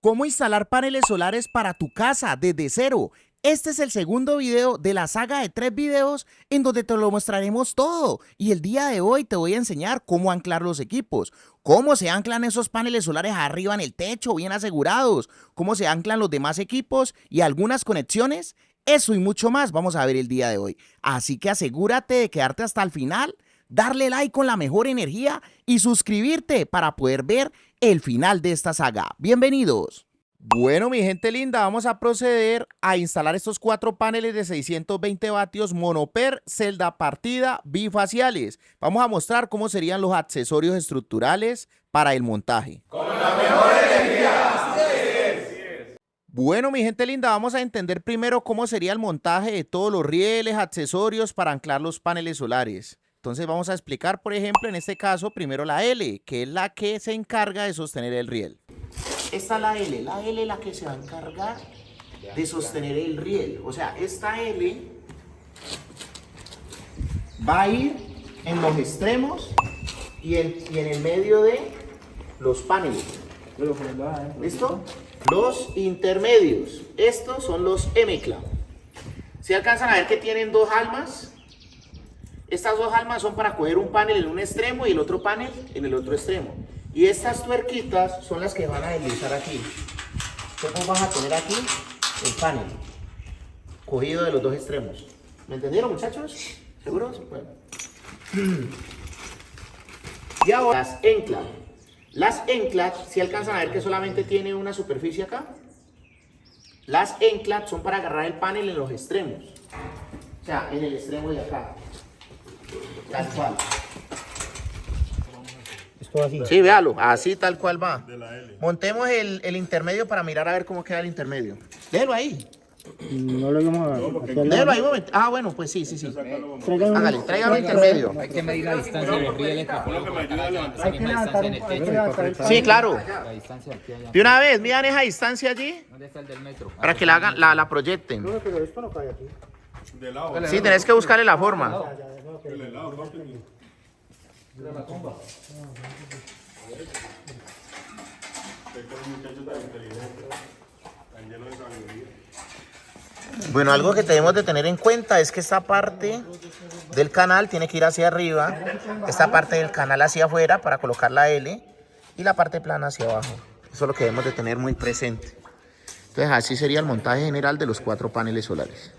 ¿Cómo instalar paneles solares para tu casa desde cero? Este es el segundo video de la saga de 3 videos en donde te lo mostraremos todo. Y el día de hoy te voy a enseñar cómo anclar los equipos, cómo se anclan esos paneles solares arriba en el techo bien asegurados, cómo se anclan los demás equipos y algunas conexiones. Eso y mucho más vamos a ver el día de hoy. Así que asegúrate de quedarte hasta el final, darle like con la mejor energía y suscribirte para poder ver el final de esta saga. Bienvenidos. Bueno, mi gente linda, vamos a proceder a instalar estos 4 paneles de 620 vatios monoper, celda partida, bifaciales. Vamos a mostrar cómo serían los accesorios estructurales para el montaje. Con la mejor energía. Bueno, mi gente linda, vamos a entender primero cómo sería el montaje de todos los rieles, accesorios para anclar los paneles solares. Entonces vamos a explicar, por ejemplo, en este caso, primero la L, que es la que se encarga de sostener el riel. Esta es la L es la que se va a encargar de sostener el riel. O sea, esta L va a ir en los extremos y en el medio de los paneles. ¿Listo? Los intermedios. Estos son los M-clamp. ¿Se alcanzan a ver que tienen 2 almas? Estas 2 almas son para coger un panel en un extremo y el otro panel en el otro extremo. Y estas tuerquitas son las que van a deslizar aquí. Entonces vamos a poner aquí el panel cogido de los 2 extremos. ¿Me entendieron, muchachos? ¿Seguros? Bueno. Y ahora las enclas. Las enclas, si alcanzan a ver que solamente tiene una superficie acá. Las enclas son para agarrar el panel en los extremos. O sea, en el extremo de acá. Tal cual. Esto así. Sí, véalo, así tal cual va. Montemos el intermedio para mirar a ver cómo queda el intermedio. Déjelo ahí. No lo vamos a ver. Déjelo ahí un momento. Ah, bueno, pues sí. Hágale, tráigalo intermedio. Hay que medir la distancia de los rieles para poder colocar la misma distancia en el techo. Sí, claro. La distancia aquí allá. De una vez, miran esa distancia allí ¿Dónde está el del metro? para que la hagan, la proyecten. No, pero esto no cae aquí. Sí, tenés que buscarle la forma. Bueno, algo que tenemos de tener en cuenta es que esta parte del canal tiene que ir hacia arriba, esta parte del canal hacia afuera para colocar la L y la parte plana hacia abajo. Eso es lo que debemos de tener muy presente. Entonces así sería el montaje general de los 4 paneles solares.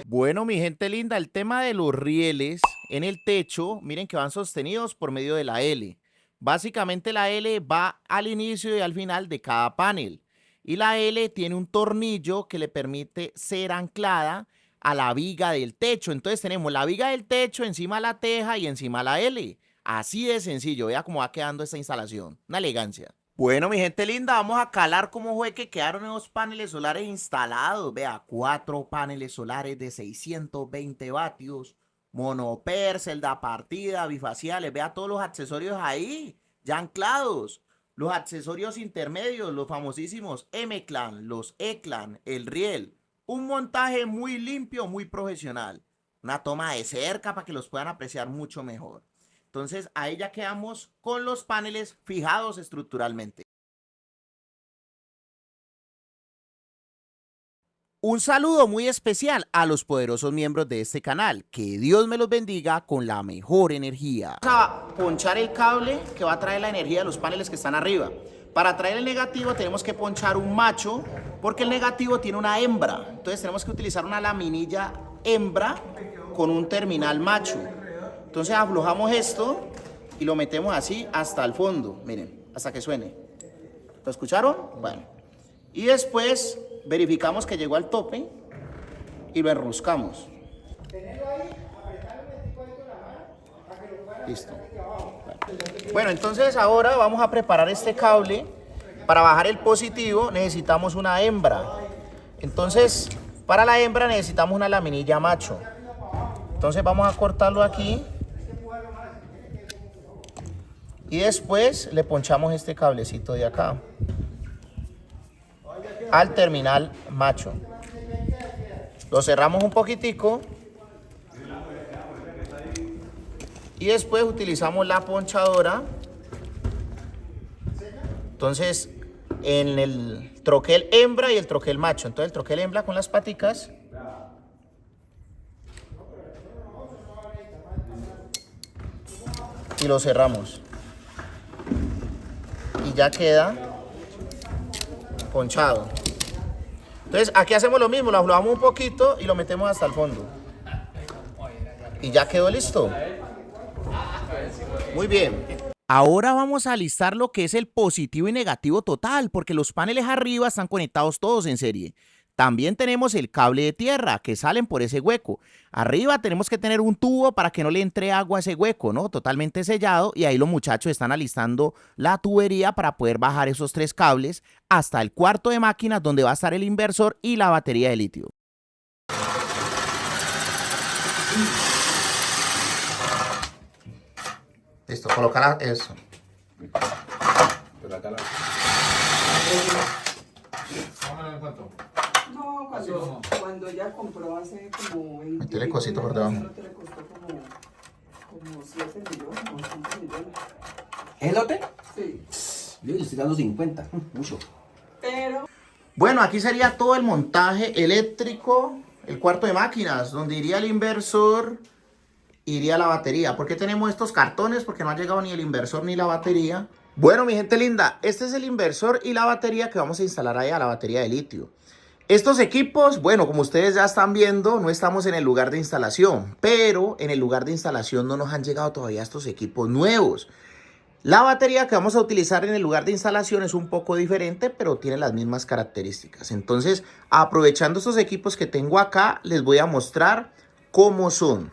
Bueno, mi gente linda, el tema de los rieles en el techo, miren que van sostenidos por medio de la L. Básicamente la L va al inicio y al final de cada panel. Y la L tiene un tornillo que le permite ser anclada a la viga del techo. Entonces tenemos la viga del techo, encima la teja y encima la L. Así de sencillo, vea cómo va quedando esta instalación. Una elegancia. Bueno, mi gente linda, vamos a calar cómo fue que quedaron esos paneles solares instalados. Vea, 4 paneles solares de 620 vatios, monoper, celda partida, bifaciales. Vea todos los accesorios ahí, ya anclados. Los accesorios intermedios, los famosísimos M-clamp, los E-clamp, el riel. Un montaje muy limpio, muy profesional. Una toma de cerca para que los puedan apreciar mucho mejor. Entonces ahí ya quedamos con los paneles fijados estructuralmente. Un saludo muy especial a los poderosos miembros de este canal. Que Dios me los bendiga con la mejor energía. Vamos a ponchar el cable que va a traer la energía de los paneles que están arriba. Para traer el negativo tenemos que ponchar un macho porque el negativo tiene una hembra. Entonces tenemos que utilizar una laminilla hembra con un terminal macho. Entonces aflojamos esto y lo metemos así hasta el fondo, miren, hasta que suene. ¿Lo escucharon? Bueno. Y después verificamos que llegó al tope y lo enroscamos. Listo. Bueno, entonces ahora vamos a preparar este cable. Para bajar el positivo necesitamos una hembra. Entonces, para la hembra necesitamos una laminilla macho. Entonces vamos a cortarlo aquí. Y después le ponchamos este cablecito de acá al terminal macho. Lo cerramos un poquitico y después utilizamos la ponchadora. Entonces en el troquel hembra y el troquel macho. Entonces el troquel hembra con las paticas. Y lo cerramos. Y ya queda ponchado. Entonces aquí hacemos lo mismo, lo aflojamos un poquito y lo metemos hasta el fondo. Y ya quedó listo. Muy bien. Ahora vamos a alistar lo que es el positivo y negativo total, porque los paneles arriba están conectados todos en serie. También tenemos el cable de tierra que salen por ese hueco. Arriba tenemos que tener un tubo para que no le entre agua a ese hueco, ¿no? Totalmente sellado, y ahí los muchachos están alistando la tubería para poder bajar esos 3 cables hasta el cuarto de máquinas donde va a estar el inversor y la batería de litio. Listo, colocar eso. No, cuando ella compró hace como 20 Métele cosito por debajo. le costó como 7 millones o 5 millones. ¿El lote? Sí. Yo le estoy dando 50, mucho. Pero Bueno, aquí sería todo el montaje eléctrico, el cuarto de máquinas, donde iría el inversor, iría la batería. ¿Por qué tenemos estos cartones? Porque no ha llegado ni el inversor ni la batería. Bueno, mi gente linda, este es el inversor y la batería que vamos a instalar allá, la batería de litio. Estos equipos, bueno, como ustedes ya están viendo, no estamos en el lugar de instalación, pero en el lugar de instalación no nos han llegado todavía estos equipos nuevos. La batería que vamos a utilizar en el lugar de instalación es un poco diferente, pero tiene las mismas características. Entonces, aprovechando estos equipos que tengo acá, les voy a mostrar cómo son.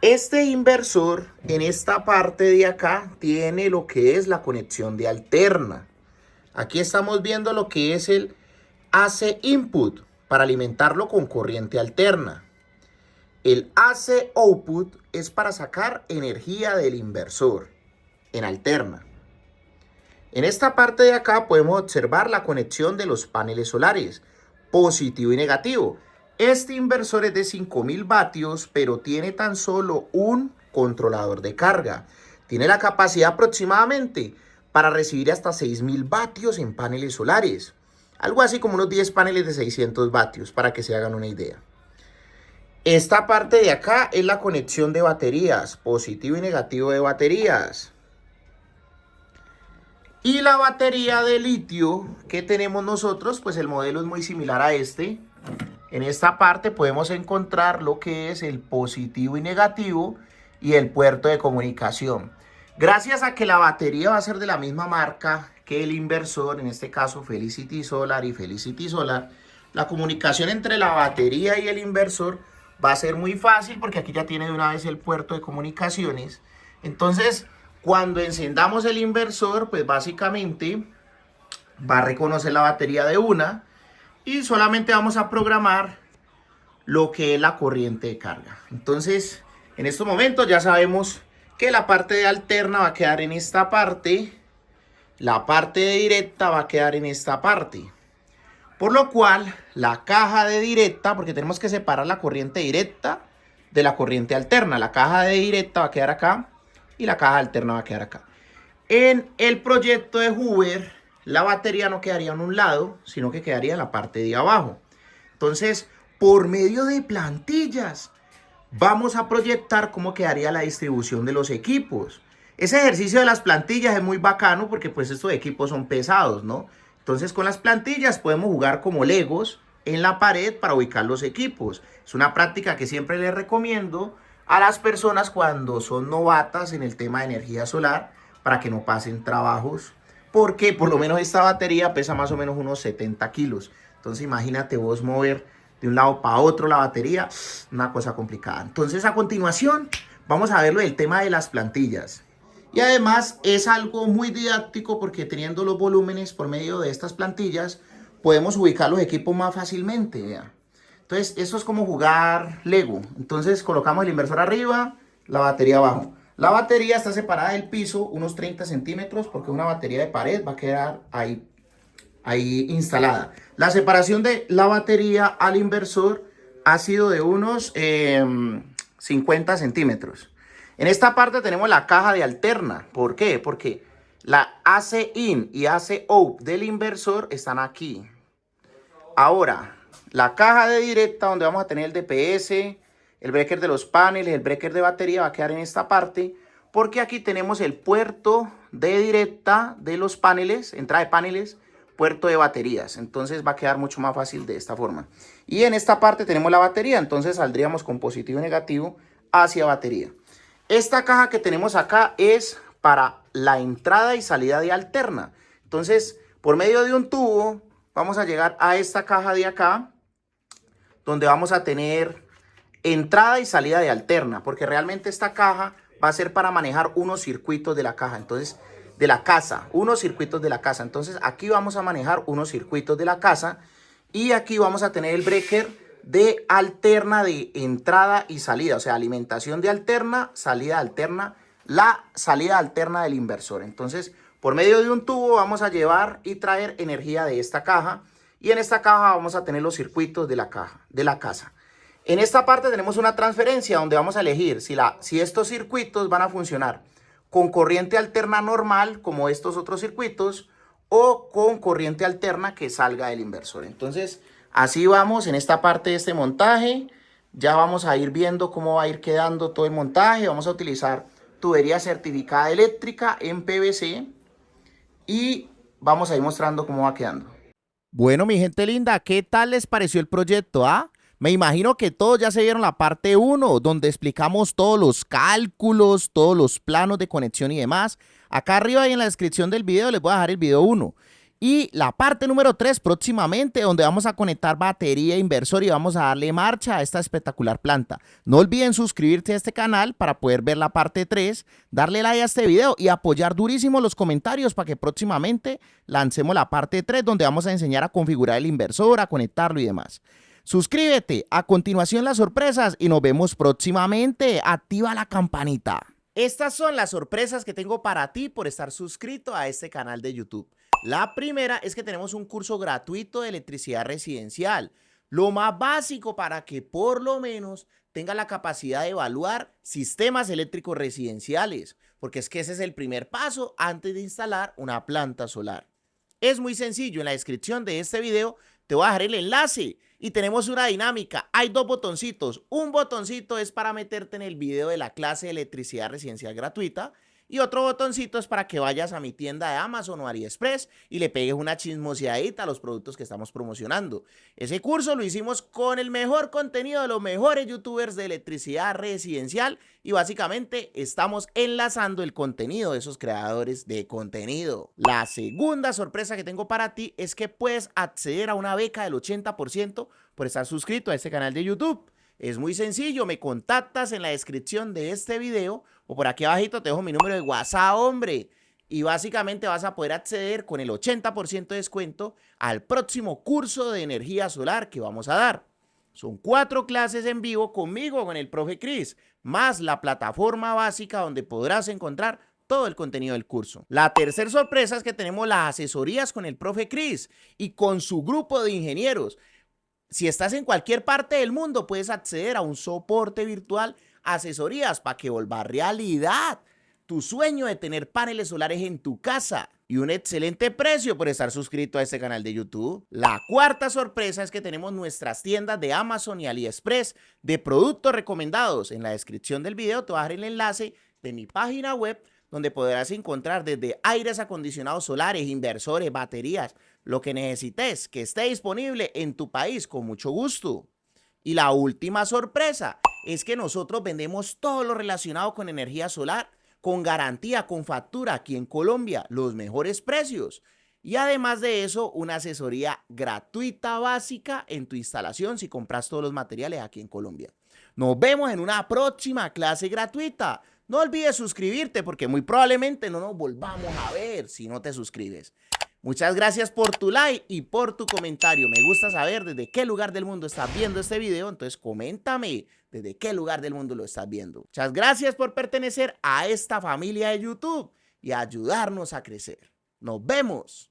Este inversor en esta parte de acá tiene lo que es la conexión de alterna. Aquí estamos viendo lo que es el AC input para alimentarlo con corriente alterna. El AC output es para sacar energía del inversor en alterna. En esta parte de acá podemos observar la conexión de los paneles solares, positivo y negativo. Este inversor es de 5000 vatios, pero tiene tan solo un controlador de carga. Tiene la capacidad aproximadamente para recibir hasta 6000 vatios en paneles solares. Algo así como unos 10 paneles de 600 vatios, para que se hagan una idea. Esta parte de acá es la conexión de baterías, positivo y negativo de baterías. Y la batería de litio que tenemos nosotros, pues el modelo es muy similar a este. En esta parte podemos encontrar lo que es el positivo y negativo y el puerto de comunicación. Gracias a que la batería va a ser de la misma marca que el inversor, en este caso Felicity Solar y Felicity Solar, la comunicación entre la batería y el inversor va a ser muy fácil porque aquí ya tiene de una vez el puerto de comunicaciones. Entonces, cuando encendamos el inversor, pues básicamente va a reconocer la batería de una y solamente vamos a programar lo que es la corriente de carga. Entonces, en estos momentos ya sabemos que la parte de alterna va a quedar en esta parte, la parte de directa va a quedar en esta parte. Por lo cual, la caja de directa, porque tenemos que separar la corriente directa de la corriente alterna. La caja de directa va a quedar acá y la caja alterna va a quedar acá. En el proyecto de Hoover, la batería no quedaría en un lado, sino que quedaría en la parte de abajo. Entonces, por medio de plantillas, vamos a proyectar cómo quedaría la distribución de los equipos. Ese ejercicio de las plantillas es muy bacano porque pues estos equipos son pesados, ¿no? Entonces con las plantillas podemos jugar como legos en la pared para ubicar los equipos. Es una práctica que siempre les recomiendo a las personas cuando son novatas en el tema de energía solar para que no pasen trabajos. Porque por lo menos esta batería pesa más o menos unos 70 kilos. Entonces imagínate vos mover de un lado para otro la batería, una cosa complicada. Entonces a continuación vamos a ver lo del tema de las plantillas. Y además es algo muy didáctico porque teniendo los volúmenes por medio de estas plantillas podemos ubicar los equipos más fácilmente. ¿Vea? Entonces eso es como jugar Lego. Entonces colocamos el inversor arriba, la batería abajo. La batería está separada del piso unos 30 centímetros porque una batería de pared va a quedar ahí instalada. La separación de la batería al inversor ha sido de unos 50 centímetros. En esta parte tenemos la caja de alterna. ¿Por qué? Porque La AC in y AC out del inversor están aquí. Ahora, la caja de directa donde vamos a tener el DPS, el breaker de los paneles, el breaker de batería va a quedar en esta parte, porque aquí tenemos el puerto de directa de los paneles, entrada de paneles, puerto de baterías. Entonces va a quedar mucho más fácil de esta forma. Y en esta parte tenemos la batería, entonces saldríamos con positivo y negativo hacia batería. Esta caja que tenemos acá es para la entrada y salida de alterna. Entonces, por medio de un tubo, vamos a llegar a esta caja de acá, donde vamos a tener entrada y salida de alterna, porque realmente esta caja va a ser para manejar unos circuitos de la caja, entonces, de la casa, unos circuitos de la casa. Entonces, aquí vamos a manejar unos circuitos de la casa y aquí vamos a tener el breaker de alterna de entrada y salida, o sea, alimentación de alterna, salida alterna, la salida alterna del inversor. Entonces, por medio de un tubo vamos a llevar y traer energía de esta caja y en esta caja vamos a tener los circuitos de la caja, de la casa. En esta parte tenemos una transferencia donde vamos a elegir si estos circuitos van a funcionar con corriente alterna normal, como estos otros circuitos, o con corriente alterna que salga del inversor. Entonces, así vamos en esta parte de este montaje. Ya vamos a ir viendo cómo va a ir quedando todo el montaje. Vamos a utilizar tubería certificada eléctrica en PVC y vamos a ir mostrando cómo va quedando. Bueno, mi gente linda, ¿qué tal les pareció el proyecto? Me imagino que todos ya se vieron la parte 1, donde explicamos todos los cálculos, todos los planos de conexión y demás. Acá arriba y en la descripción del video les voy a dejar el video 1. Y la parte número 3 próximamente, donde vamos a conectar batería e inversor y vamos a darle marcha a esta espectacular planta. No olviden suscribirse a este canal para poder ver la parte 3, darle like a este video y apoyar durísimo los comentarios para que próximamente lancemos la parte 3, donde vamos a enseñar a configurar el inversor, a conectarlo y demás. Suscríbete, a continuación las sorpresas y nos vemos próximamente. Activa la campanita. Estas son las sorpresas que tengo para ti por estar suscrito a este canal de YouTube. La primera es que tenemos un curso gratuito de electricidad residencial, lo más básico para que por lo menos tenga la capacidad de evaluar sistemas eléctricos residenciales, porque es que ese es el primer paso antes de instalar una planta solar. Es muy sencillo, en la descripción de este video te voy a dejar el enlace y tenemos una dinámica. Hay dos botoncitos. Un botoncito es para meterte en el video de la clase de electricidad residencial gratuita y otro botoncito es para que vayas a mi tienda de Amazon o AliExpress y le pegues una chismoseadita a los productos que estamos promocionando. Ese curso lo hicimos con el mejor contenido de los mejores youtubers de electricidad residencial y básicamente estamos enlazando el contenido de esos creadores de contenido. La segunda sorpresa que tengo para ti es que puedes acceder a una beca del 80% por estar suscrito a este canal de YouTube. Es muy sencillo, me contactas en la descripción de este video o por aquí abajito te dejo mi número de WhatsApp, hombre. Y básicamente vas a poder acceder con el 80% de descuento al próximo curso de energía solar que vamos a dar. Son 4 clases en vivo conmigo, con el profe Chris, más la plataforma básica donde podrás encontrar todo el contenido del curso. La tercera sorpresa es que tenemos las asesorías con el profe Chris y con su grupo de ingenieros. Si estás en cualquier parte del mundo, puedes acceder a un soporte virtual, asesorías para que vuelva realidad tu sueño de tener paneles solares en tu casa y un excelente precio por estar suscrito a este canal de YouTube. La cuarta sorpresa es que tenemos nuestras tiendas de Amazon y AliExpress de productos recomendados. En la descripción del video te voy a dejar el enlace de mi página web donde podrás encontrar desde aires acondicionados solares, inversores, baterías, lo que necesites que esté disponible en tu país con mucho gusto. Y la última sorpresa es que nosotros vendemos todo lo relacionado con energía solar, con garantía, con factura aquí en Colombia, los mejores precios. Y además de eso, una asesoría gratuita básica en tu instalación si compras todos los materiales aquí en Colombia. Nos vemos en una próxima clase gratuita. No olvides suscribirte porque muy probablemente no nos volvamos a ver si no te suscribes. Muchas gracias por tu like y por tu comentario. Me gusta saber desde qué lugar del mundo estás viendo este video, entonces coméntame desde qué lugar del mundo lo estás viendo. Muchas gracias por pertenecer a esta familia de YouTube y ayudarnos a crecer. Nos vemos.